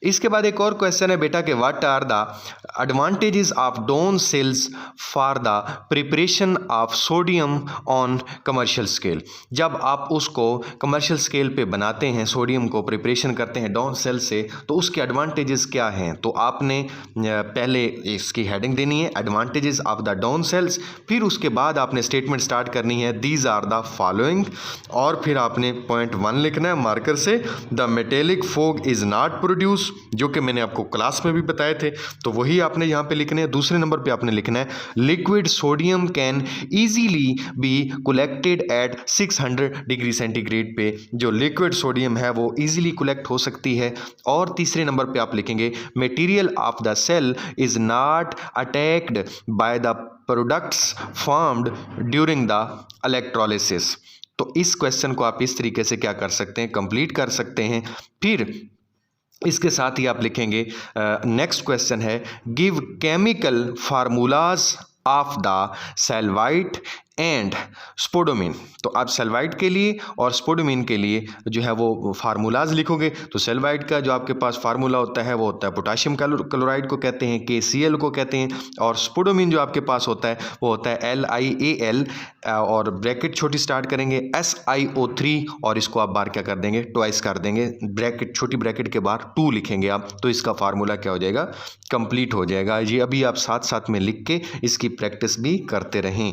इसके बाद एक और क्वेश्चन है बेटा कि what are the advantages of Down's cells for the preparation of sodium on commercial scale. जब आप उसको कमर्शियल स्केल पे बनाते हैं, सोडियम को प्रिपरेशन करते हैं डोन सेल से, तो उसके एडवांटेजेस क्या हैं? तो आपने पहले इसकी हेडिंग देनी है advantages of the Down's cells, फिर उसके बाद आपने स्टेटमेंट स्टार्ट करनी है दीज आर द फॉलोइंग, और फिर आपने पॉइंट 1 लिखना है मार्कर से, the metallic fog is not produce, जो कि मैंने आपको क्लास में भी बताए थे, तो वही आपने यहाँ पे लिखने हैं। दूसरे नंबर पे आपने लिखना है liquid sodium can easily be collected at 600 degree centigrade पे, जो लिक्विड सोडियम है वो इजीली कलेक्ट हो सकती है। और तीसरे नंबर पे आप लिखेंगे material of the cell is not attacked by the products formed during the electrolysis. तो इस क्वेश्चन को आप इस तरीके से क्या कर सकते हैं, कंप्लीट कर सकते हैं। फिर इसके साथ ही आप लिखेंगे नेक्स्ट क्वेश्चन है give chemical formulas of the sylvite and spodumene. तो आप सेल्वाइट के लिए और स्पोडोमिन के लिए जो है वो फार्मूलाज लिखोगे। तो सेल्वाइट का जो आपके पास फार्मूला होता है वो होता है पोटाशियम क्लोराइड को कहते हैं, KCl को कहते हैं, और स्पोडोमिन जो आपके पास होता है वो होता है LiAl, और ब्रैकेट छोटी स्टार्ट करेंगे SiO3, और इसको आप बार क्या कर देंगे, ट्वाइस कर देंगे, ब्रैकेट छोटी ब्रैकेट के बाहर 2 लिखेंगे आप, तो इसका फार्मूला क्या हो जाएगा, कंप्लीट हो जाएगा। ये अभी आप साथ साथ में लिख के इसकी प्रैक्टिस भी करते रहें।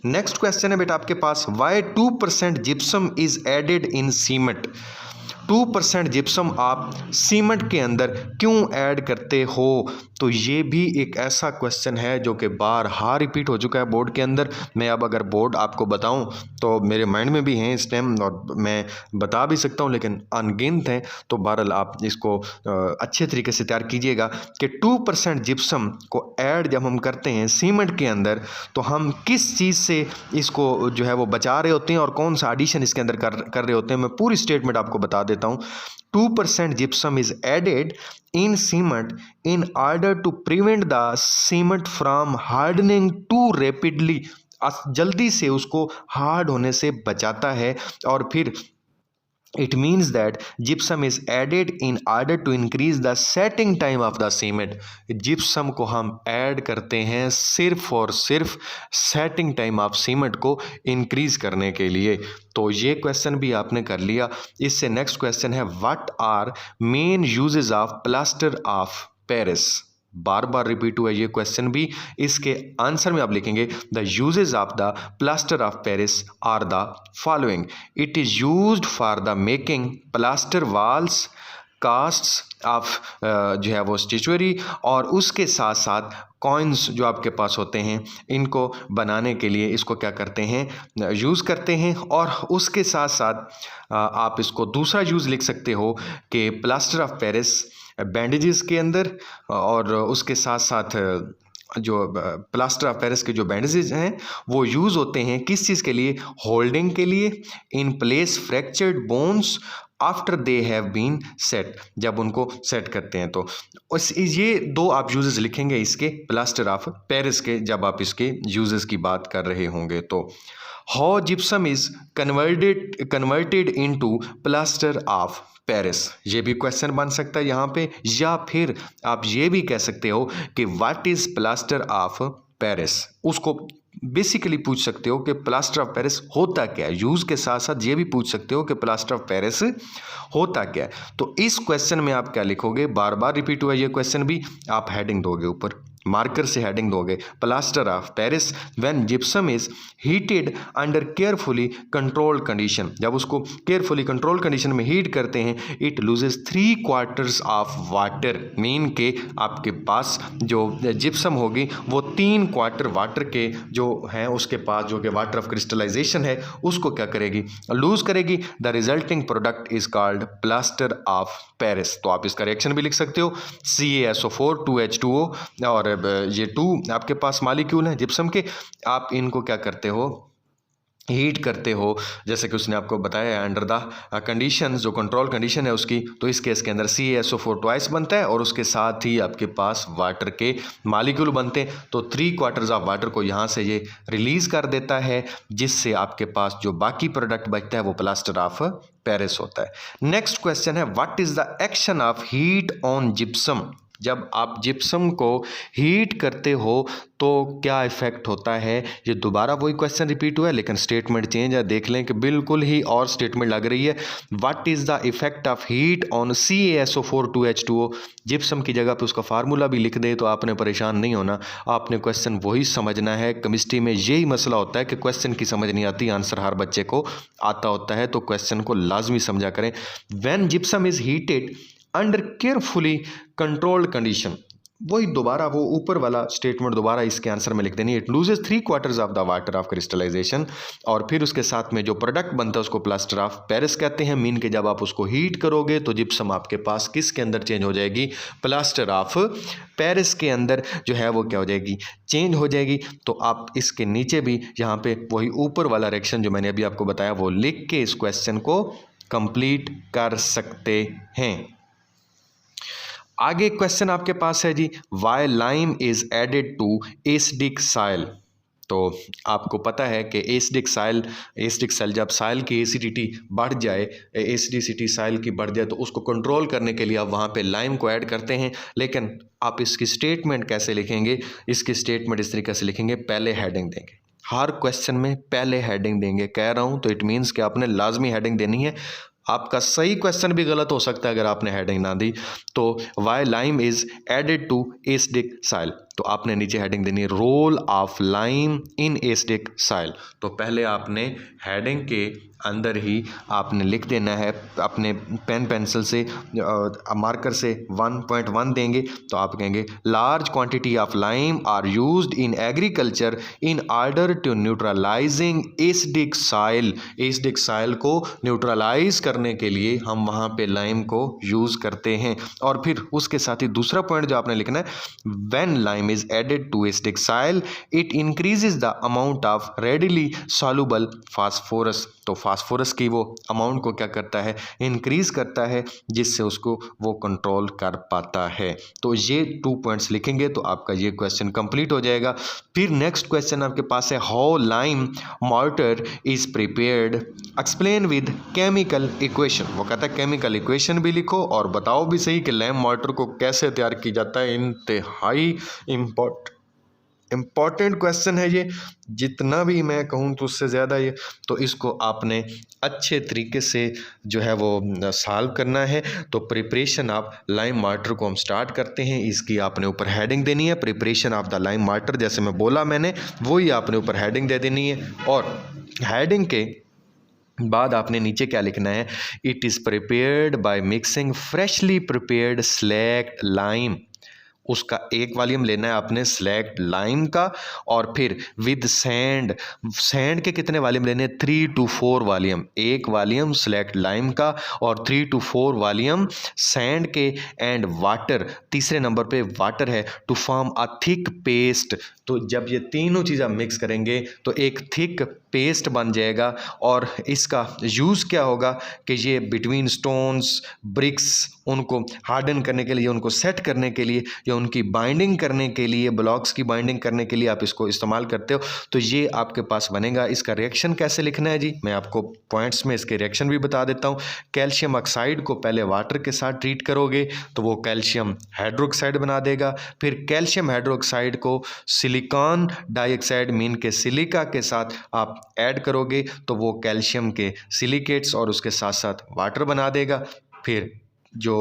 नेक्स्ट क्वेश्चन है बेटा आपके पास why 2% gypsum is added in cement. 2% gypsum आप सीमेंट के अंदर क्यों ऐड करते हो? तो ये भी एक ऐसा क्वेश्चन है जो कि बार रिपीट हो चुका है बोर्ड के अंदर। मैं अब अगर बोर्ड आपको बताऊं तो मेरे माइंड में भी हैं इस टाइम और मैं बता भी सकता हूं, लेकिन अनगिनत हैं। तो बहरहाल आप इसको अच्छे तरीके से तैयार कीजिएगा कि 2% जिप्सम को ऐड जब हम करते हैं सीमेंट के अंदर तो हम किस चीज़ से इसको जो है वो बचा रहे होते हैं और कौन सा एडिशन इसके अंदर कर रहे होते हैं। मैं पूरी स्टेटमेंट आपको बता देता हूँ। 2% gypsum is added in cement in order to prevent the cement from hardening too rapidly। जल्दी से उसको हार्ड होने से बचाता है। और फिर it means that gypsum is added in order to increase the setting time of the cement। gypsum को हम ऐड करते हैं सिर्फ और सिर्फ सेटिंग टाइम ऑफ सीमेंट को इंक्रीज करने के लिए। तो ये क्वेश्चन भी आपने कर लिया। इससे नेक्स्ट क्वेश्चन है what are main uses of plaster of Paris. बार रिपीट हुआ ये क्वेश्चन भी। इसके आंसर में आप लिखेंगे the uses of the plaster of Paris are the following. It is used for the making plaster walls, casts of जो है वो स्टिचुअरी, और उसके साथ साथ कॉइन्स जो आपके पास होते हैं इनको बनाने के लिए इसको क्या करते हैं, यूज़ करते हैं। और उसके साथ साथ आप इसको दूसरा यूज़ लिख सकते हो कि प्लास्टर ऑफ पेरिस बैंडेजेस के अंदर, और उसके साथ साथ जो प्लास्टर ऑफ पेरिस के जो बैंडेजेस हैं वो यूज़ होते हैं किस चीज़ के लिए, होल्डिंग के लिए, in place fractured bones after they have been set, जब उनको सेट करते हैं। तो ये 2 आप यूजेस लिखेंगे इसके प्लास्टर ऑफ पेरिस के जब आप इसके यूजेस की बात कर रहे होंगे। तो how gypsum is converted into plaster of Paris, ये भी क्वेश्चन बन सकता है यहाँ पे। या फिर आप ये भी कह सकते हो कि what is plaster of Paris, उसको बेसिकली पूछ सकते हो कि प्लास्टर ऑफ पेरिस होता क्या है। यूज़ के साथ साथ ये भी पूछ सकते हो कि प्लास्टर ऑफ पेरिस होता क्या है। तो इस क्वेश्चन में आप क्या लिखोगे, बार रिपीट हुआ ये क्वेश्चन भी, आप हेडिंग दोगे ऊपर, मार्कर से हेडिंग दोगे plaster of Paris when gypsum is heated under carefully controlled condition. जब उसको केयरफुली कंट्रोल कंडीशन में हीट करते हैं it loses 3/4 of water. Mean के आपके पास जो जिप्सम होगी वो 3/4 वाटर के जो हैं उसके पास जो कि वाटर ऑफ क्रिस्टलाइजेशन है उसको क्या करेगी, लूज करेगी। The resulting product is called plaster of Paris. तो आप इसका रिएक्शन भी लिख सकते हो CaSO4 2H2O, और ये 2 आपके पास मॉलिक्यूल हैं जिप्सम के, आप इनको क्या करते हो, हीट करते हो, जैसे कि उसने आपको बताया अंडर द कंडीशन, जो कंट्रोल कंडीशन है उसकी। तो इस केस के अंदर CaSO4 ट्वाइस बनता है और उसके साथ ही आपके पास वाटर के मॉलिक्यूल बनते हैं। तो 3/4 ऑफ वाटर को यहाँ से ये रिलीज़ कर देता है, जिससे आपके पास जो बाकी प्रोडक्ट बचता है वो प्लास्टर ऑफ पेरिस होता है। नेक्स्ट क्वेश्चन है what is the action of heat on gypsum. जब आप जिप्सम को हीट करते हो तो क्या इफेक्ट होता है। ये दोबारा वही क्वेश्चन रिपीट हुआ है लेकिन स्टेटमेंट चेंज है। देख लें कि बिल्कुल ही और स्टेटमेंट लग रही है। What is the effect of heat on CaSO4 2H2O। Gypsum की जगह पे उसका फार्मूला भी लिख दे तो आपने परेशान नहीं होना, आपने क्वेश्चन वही समझना है। केमिस्ट्री में यही मसला होता है कि क्वेश्चन की समझ नहीं आती, आंसर हर बच्चे को आता होता है, तो क्वेश्चन को लाजमी समझा करें। When gypsum is heated under carefully controlled condition, वही दोबारा वो ऊपर वाला स्टेटमेंट दोबारा इसके आंसर में लिख देनी। It loses 3/4 of the water of crystallisation, और फिर उसके साथ में जो प्रोडक्ट बनता है उसको प्लास्टर ऑफ पेरिस कहते हैं। मीन के जब आप उसको हीट करोगे तो जिप्सम आपके पास किसके अंदर चेंज हो जाएगी, प्लास्टर ऑफ पेरिस के अंदर जो है वो क्या हो जाएगी, चेंज हो जाएगी। तो आप इसके नीचे भी यहाँ पे वही ऊपर वाला रिएक्शन जो मैंने अभी आपको बताया वो लिख के इस क्वेश्चन को कंप्लीट कर सकते हैं। आगे क्वेश्चन आपके पास है जी, why lime is added to acidic soil. तो आपको पता है कि एसिडिक साइल जब साइल की एसिडिटी बढ़ जाए, एसिडिसिटी साइल की बढ़ जाए तो उसको कंट्रोल करने के लिए आप वहाँ पे लाइम को ऐड करते हैं। लेकिन आप इसकी स्टेटमेंट कैसे लिखेंगे, इसकी स्टेटमेंट इस तरीके से लिखेंगे, पहले हेडिंग देंगे। हर क्वेश्चन में पहले हेडिंग देंगे, कह रहा हूँ तो इट मीन्स कि आपने लाजमी हेडिंग देनी है। आपका सही क्वेश्चन भी गलत हो सकता है अगर आपने हेडिंग ना दी। तो why lime is added to acidic soil, तो आपने नीचे हेडिंग देनी है role of lime in acidic soil. तो पहले आपने हेडिंग के अंदर ही आपने लिख देना है, अपने पेन पेंसिल से मार्कर से 1.1 देंगे तो आप कहेंगे large quantity of lime are used in agriculture in order to neutralizing acidic soil. Acidic soil को न्यूट्रलाइज करने के लिए हम वहाँ पे लाइम को यूज़ करते हैं। और फिर उसके साथ ही दूसरा पॉइंट जो आपने लिखना है, when lime is added to acidic soil it increases the amount of readily soluble phosphorus. तो फास्फोरस की वो अमाउंट को क्या करता है, इंक्रीज करता है, जिससे उसको वो कंट्रोल कर पाता है। तो ये 2 पॉइंट्स लिखेंगे तो आपका ये क्वेश्चन कंप्लीट हो जाएगा। फिर नेक्स्ट क्वेश्चन आपके पास है how lime mortar is prepared, explain with chemical equation. वो कहता है केमिकल इक्वेशन भी लिखो और बताओ भी सही कि लाइम मॉर्टर को कैसे तैयार की जाता है। इंतहाई इम्पॉर्टेंट क्वेश्चन है ये, जितना भी मैं कहूँ तो उससे ज़्यादा ये, तो इसको आपने अच्छे तरीके से जो है वो सॉल्व करना है। तो प्रिपरेशन ऑफ लाइम मॉर्टर को हम स्टार्ट करते हैं। इसकी आपने ऊपर हेडिंग देनी है, preparation of the lime mortar, जैसे मैं बोला मैंने वही आपने ऊपर हेडिंग दे देनी है। और हेडिंग के बाद आपने नीचे क्या लिखना है, it is prepared by mixing freshly prepared slaked lime. उसका एक वॉल्यूम लेना है आपने स्लैक्ड लाइम का, और फिर विद सैंड के कितने वॉल्यूम लेने हैं, 3 to 4 वॉल्यूम। एक वॉल्यूम स्लैक्ड लाइम का और 3 to 4 वॉल्यूम सैंड के, एंड वाटर, तीसरे नंबर पे वाटर है, to form a thick paste. तो जब ये तीनों चीज़ें मिक्स करेंगे तो एक थिक पेस्ट बन जाएगा। और इसका यूज़ क्या होगा कि ये बिटवीन स्टोन्स ब्रिक्स उनको हार्डन करने के लिए, उनको सेट करने के लिए, या उनकी बाइंडिंग करने के लिए, ब्लॉक्स की बाइंडिंग करने के लिए आप इसको इस्तेमाल करते हो। तो ये आपके पास बनेगा। इसका रिएक्शन कैसे लिखना है जी, मैं आपको पॉइंट्स में इसके रिएक्शन भी बता देता हूँ। कैल्शियम ऑक्साइड को पहले वाटर के साथ ट्रीट करोगे तो वो कैल्शियम हाइड्रोक्साइड बना देगा। फिर कैल्शियम हाइड्रोक्साइड को सिलिकॉन डाइऑक्साइड मीन के सिलिका के साथ आप ऐड करोगे तो वो कैल्शियम के सिलिकेट्स और उसके साथ साथ वाटर बना देगा। फिर जो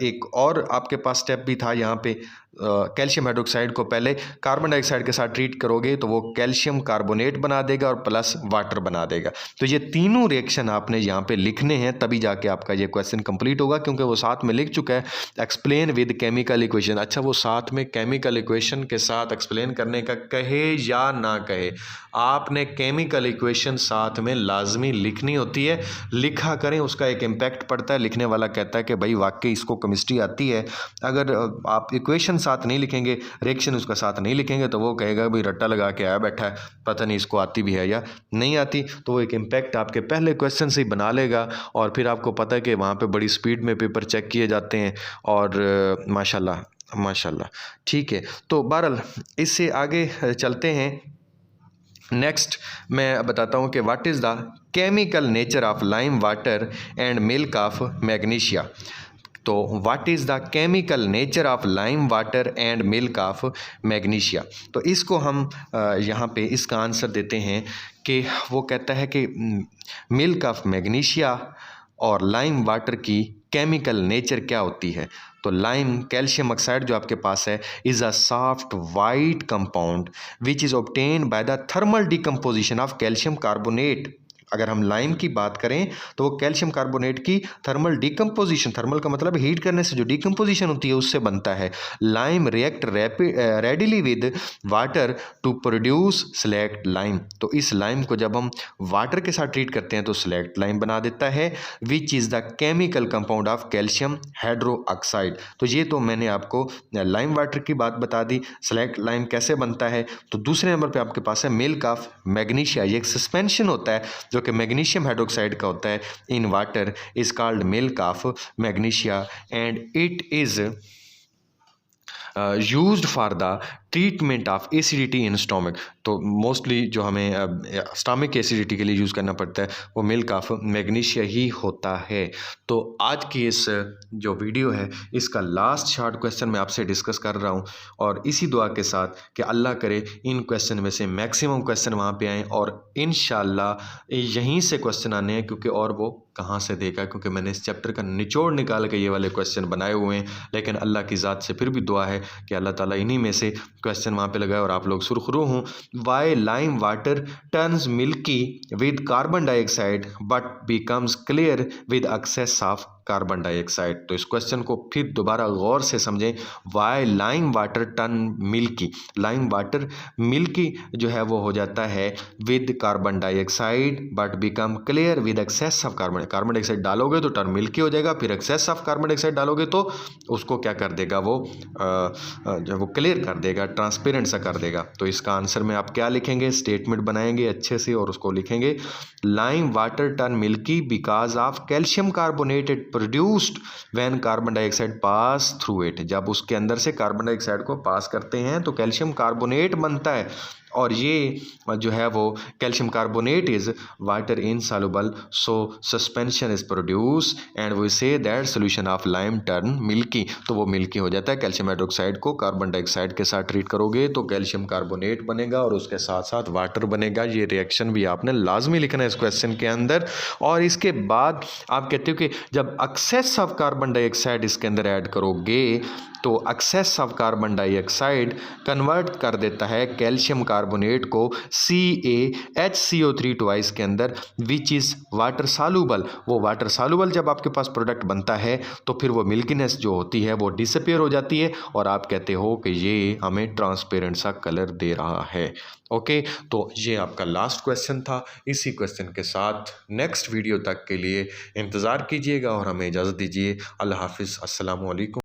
एक और आपके पास स्टेप भी था यहाँ पे, कैल्शियम हाइड्रोक्साइड को पहले कार्बन डाइऑक्साइड के साथ ट्रीट करोगे तो वो कैल्शियम कार्बोनेट बना देगा और प्लस वाटर बना देगा। तो ये तीनों रिएक्शन आपने यहाँ पे लिखने हैं, तभी जाके आपका ये क्वेश्चन कंप्लीट होगा, क्योंकि वो साथ में लिख चुका है एक्सप्लेन विद केमिकल इक्वेशन। अच्छा, वो साथ में केमिकल इक्वेशन के साथ एक्सप्लेन करने का कहे या ना कहे, आपने केमिकल इक्वेशन साथ में लाजमी लिखनी होती है। लिखा करें, उसका एक इम्पैक्ट पड़ता है। लिखने वाला कहता है कि भाई वाकई इसको केमिस्ट्री आती है। अगर आप इक्वेशन साथ नहीं लिखेंगे, रिएक्शन उसका साथ नहीं लिखेंगे, तो वो कहेगा भाई रट्टा लगा के आया बैठा है, पता नहीं इसको आती भी है या नहीं आती। तो वो एक इम्पैक्ट आपके पहले क्वेश्चन से ही बना लेगा। और फिर आपको पता है कि वहाँ पे बड़ी स्पीड में पेपर चेक किए जाते हैं, और माशाल्लाह ठीक है। तो बहरहाल इससे आगे चलते हैं। नेक्स्ट मैं बताता हूँ कि what is the chemical nature of lime water and milk of magnesia. तो what is the chemical nature of lime water and milk of magnesia. तो इसको हम यहाँ पे इसका आंसर देते हैं कि वो कहता है कि मिल्क ऑफ मैग्नीशिया और लाइम वाटर की केमिकल नेचर क्या होती है। तो लाइम कैल्शियम ऑक्साइड जो आपके पास है is a soft white compound which is obtained by the thermal decomposition of calcium carbonate. अगर हम लाइम की बात करें तो वो कैल्शियम कार्बोनेट की थर्मल डिकम्पोजिशन, थर्मल का मतलब हीट करने से जो डिकम्पोजिशन होती है उससे बनता है। Lime react readily with water to produce slaked lime. तो इस लाइम को जब हम वाटर के साथ ट्रीट करते हैं तो सेलेक्ट लाइम बना देता है which is the chemical compound of calcium hydro oxide. तो ये तो मैंने आपको लाइम वाटर की बात बता दी, सेलेक्ट लाइम कैसे बनता है। तो दूसरे नंबर पे आपके पास है मिल्क ऑफ मैग्नीशिया। ये एक सस्पेंशन होता है जो कि मैग्नीशियम हाइड्रोक्साइड का होता है in water, is called milk of magnesia and it is used for the treatment of acidity in stomach. तो मोस्टली जो हमें स्टमक एसिडिटी के लिए यूज़ करना पड़ता है वो मिल्क ऑफ मैग्नीशिया ही होता है। तो आज की इस जो वीडियो है इसका लास्ट शॉर्ट क्वेश्चन मैं आपसे डिस्कस कर रहा हूँ और इसी दुआ के साथ कि अल्लाह करे इन क्वेश्चन में से मैक्सिमम क्वेश्चन वहाँ पे आएँ और इंशाल्लाह यहीं से क्वेश्चन आने हैं, क्योंकि और वो कहाँ से देगा, क्योंकि मैंने इस चैप्टर का निचोड़ निकाल के ये वाले क्वेश्चन बनाए हुए हैं। लेकिन अल्लाह की ज़ात से फिर भी दुआ है कि अल्लाह ताला इन्हीं में से क्वेश्चन वहाँ पे लगाए और आप लोग सुरखरू हों। Why lime water turns milky with carbon dioxide but becomes clear with excess of carbon dioxide. तो इस क्वेश्चन को फिर दोबारा गौर से समझें। Why lime water turn milky, lime water milky जो है वो हो जाता है with carbon dioxide but become clear with excess of carbon dioxide डालोगे तो टर्न मिल्की हो जाएगा, फिर एक्सेस ऑफ कार्बन डाइऑक्साइड डालोगे तो उसको क्या कर देगा, वो जो वो क्लियर कर देगा, ट्रांसपेरेंट सा कर देगा। तो इसका आंसर में आप क्या लिखेंगे, स्टेटमेंट बनाएंगे अच्छे से और उसको लिखेंगे lime water turn milky because of calcium carbonated produced when carbon dioxide pass through it. जब उसके अंदर से कार्बन डाइऑक्साइड को पास करते हैं तो कैल्शियम कार्बोनेट बनता है और ये जो है वो calcium carbonate is water insoluble, so suspension is produce and we say that solution of lime turn milky. तो वो मिल्की हो जाता है। कैल्शियम हाइड्रोक्साइड को कार्बन डाइऑक्साइड के साथ ट्रीट करोगे तो कैल्शियम कार्बोनेट बनेगा और उसके साथ साथ वाटर बनेगा। ये रिएक्शन भी आपने लाजमी लिखना है इस क्वेश्चन के अंदर। और इसके बाद आप कहते हो कि जब एक्सेस ऑफ कार्बन डाइऑक्साइड इसके अंदर ऐड करोगे तो excess of carbon dioxide convert कर देता है कैल्शियम कार्बोनेट को CaHCO3 ट्वाइस के अंदर विच इज़ वाटर सालुबल। वो वाटर सालुबल जब आपके पास प्रोडक्ट बनता है तो फिर वो मिल्कीनेस जो होती है वो डिसअपियर हो जाती है और आप कहते हो कि ये हमें ट्रांसपेरेंट सा कलर दे रहा है। ओके, तो ये आपका लास्ट क्वेश्चन था। इसी क्वेश्चन के साथ नेक्स्ट वीडियो तक के लिए इंतज़ार कीजिएगा और हमें इजाज़त दीजिए। अल्लाह हाफिज़, अस्सलामु अलैकुम।